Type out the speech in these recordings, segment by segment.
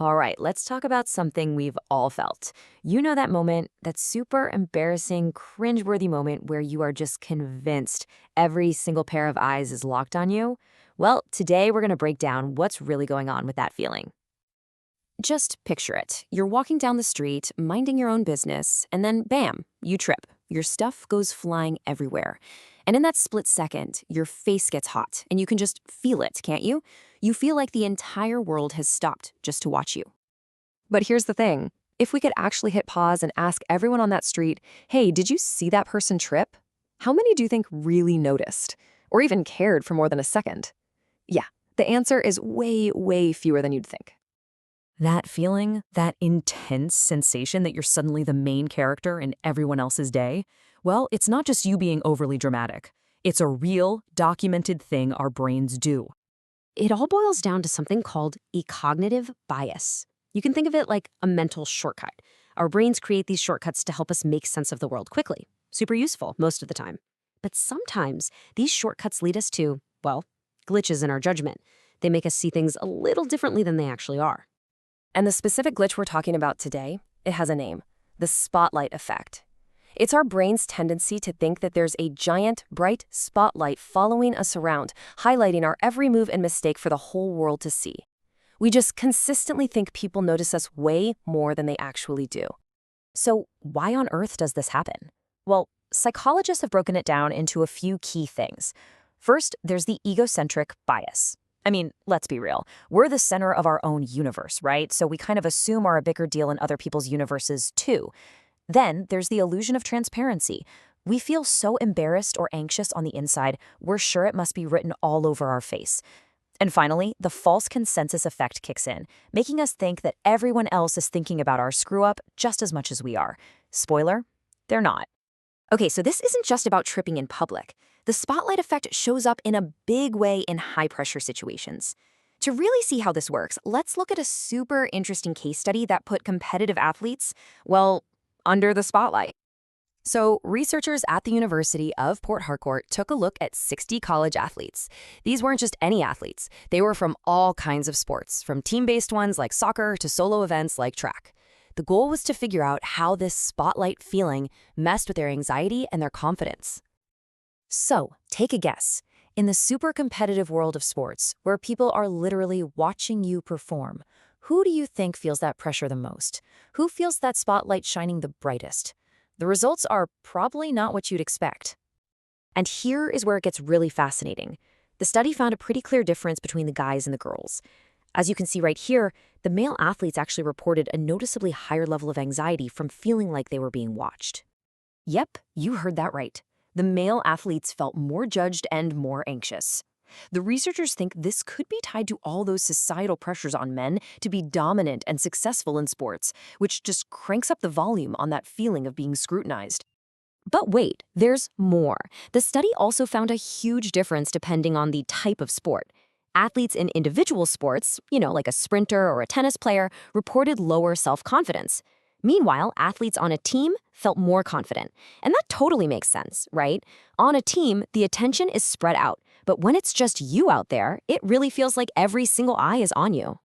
All right, let's talk about something we've all felt. You know that moment, that super embarrassing, cringeworthy moment where you are just convinced every single pair of eyes is locked on you? Well, today we're going to break down what's really going on with that feeling. Just picture it. You're walking down the street, minding your own business, and then bam, you trip. Your stuff goes flying everywhere. And in that split second, your face gets hot, and you can just feel it, can't you? You feel like the entire world has stopped just to watch you. But here's the thing. If we could actually hit pause and ask everyone on that street, hey, did you see that person trip? How many do you think really noticed? Or even cared for more than a second? Yeah, the answer is way, way fewer than you'd think. That feeling, that intense sensation that you're suddenly the main character in everyone else's day, well, it's not just you being overly dramatic. It's a real, documented thing our brains do. It all boils down to something called cognitive bias. You can think of it like a mental shortcut. Our brains create these shortcuts to help us make sense of the world quickly. Super useful most of the time. But sometimes these shortcuts lead us to, well, glitches in our judgment. They make us see things a little differently than they actually are. And the specific glitch we're talking about today, it has a name: the spotlight effect. It's our brain's tendency to think that there's a giant, bright spotlight following us around, highlighting our every move and mistake for the whole world to see. We just consistently think people notice us way more than they actually do. So why on earth does this happen? Well, psychologists have broken it down into a few key things. First, there's the egocentric bias. I mean, let's be real. We're the center of our own universe, right? So we kind of assume are a bigger deal in other people's universes too. Then there's the illusion of transparency. We feel so embarrassed or anxious on the inside, we're sure it must be written all over our face. And finally, the false consensus effect kicks in, making us think that everyone else is thinking about our screw-up just as much as we are. Spoiler, they're not. Okay, so this isn't just about tripping in public. The spotlight effect shows up in a big way in high-pressure situations. To really see how this works, let's look at a super interesting case study that put competitive athletes, well, under the spotlight. So, researchers at the University of Port Harcourt took a look at 60 college athletes. These weren't just any athletes. They were from all kinds of sports, from team-based ones like soccer to solo events like track. The goal was to figure out how this spotlight feeling messed with their anxiety and their confidence. So, take a guess. In the super competitive world of sports, where people are literally watching you perform, who do you think feels that pressure the most? Who feels that spotlight shining the brightest? The results are probably not what you'd expect. And here is where it gets really fascinating. The study found a pretty clear difference between the guys and the girls. As you can see right here, the male athletes actually reported a noticeably higher level of anxiety from feeling like they were being watched. Yep, you heard that right. The male athletes felt more judged and more anxious. The researchers think this could be tied to all those societal pressures on men to be dominant and successful in sports, which just cranks up the volume on that feeling of being scrutinized. But wait, there's more. The study also found a huge difference depending on the type of sport. Athletes in individual sports, like a sprinter or a tennis player, reported lower self-confidence. Meanwhile, athletes on a team felt more confident. And that totally makes sense, right? On a team, the attention is spread out. But when it's just you out there, it really feels like every single eye is on you.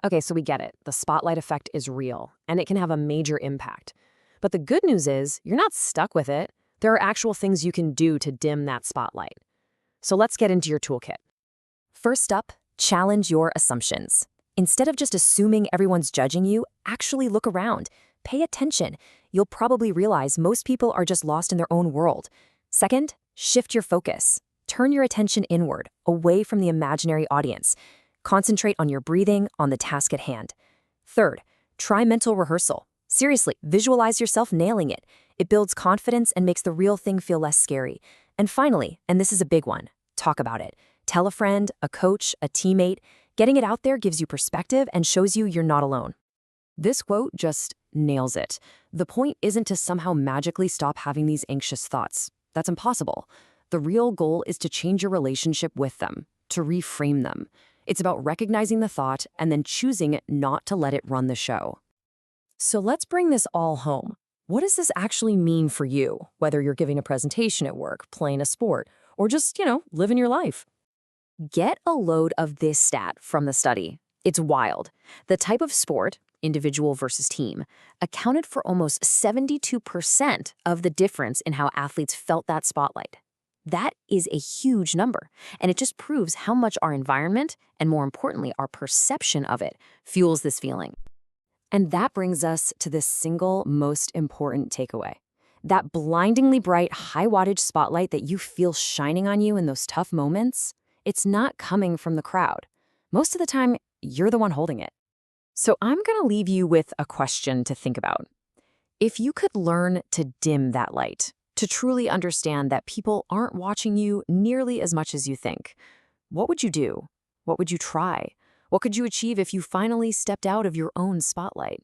Okay, so we get it. The spotlight effect is real, and it can have a major impact. But the good news is, you're not stuck with it. There are actual things you can do to dim that spotlight. So let's get into your toolkit. First up, challenge your assumptions. Instead of just assuming everyone's judging you, actually look around. Pay attention. You'll probably realize most people are just lost in their own world. Second, shift your focus. Turn your attention inward, away from the imaginary audience. Concentrate on your breathing, on the task at hand. Third, try mental rehearsal. Seriously, visualize yourself nailing it. It builds confidence and makes the real thing feel less scary. And finally, and this is a big one, talk about it. Tell a friend, a coach, a teammate. Getting it out there gives you perspective and shows you you're not alone. This quote just nails it. The point isn't to somehow magically stop having these anxious thoughts. That's impossible. The real goal is to change your relationship with them, to reframe them. It's about recognizing the thought and then choosing not to let it run the show. So let's bring this all home. What does this actually mean for you, whether you're giving a presentation at work, playing a sport, or just, living your life? Get a load of this stat from the study. It's wild. The type of sport, individual versus team, accounted for almost 72% of the difference in how athletes felt that spotlight. That is a huge number, and it just proves how much our environment, and more importantly, our perception of it, fuels this feeling. And that brings us to the single most important takeaway. That blindingly bright, high wattage spotlight that you feel shining on you in those tough moments, it's not coming from the crowd. Most of the time, you're the one holding it. So I'm going to leave you with a question to think about. If you could learn to dim that light, to truly understand that people aren't watching you nearly as much as you think, what would you do? What would you try? What could you achieve if you finally stepped out of your own spotlight?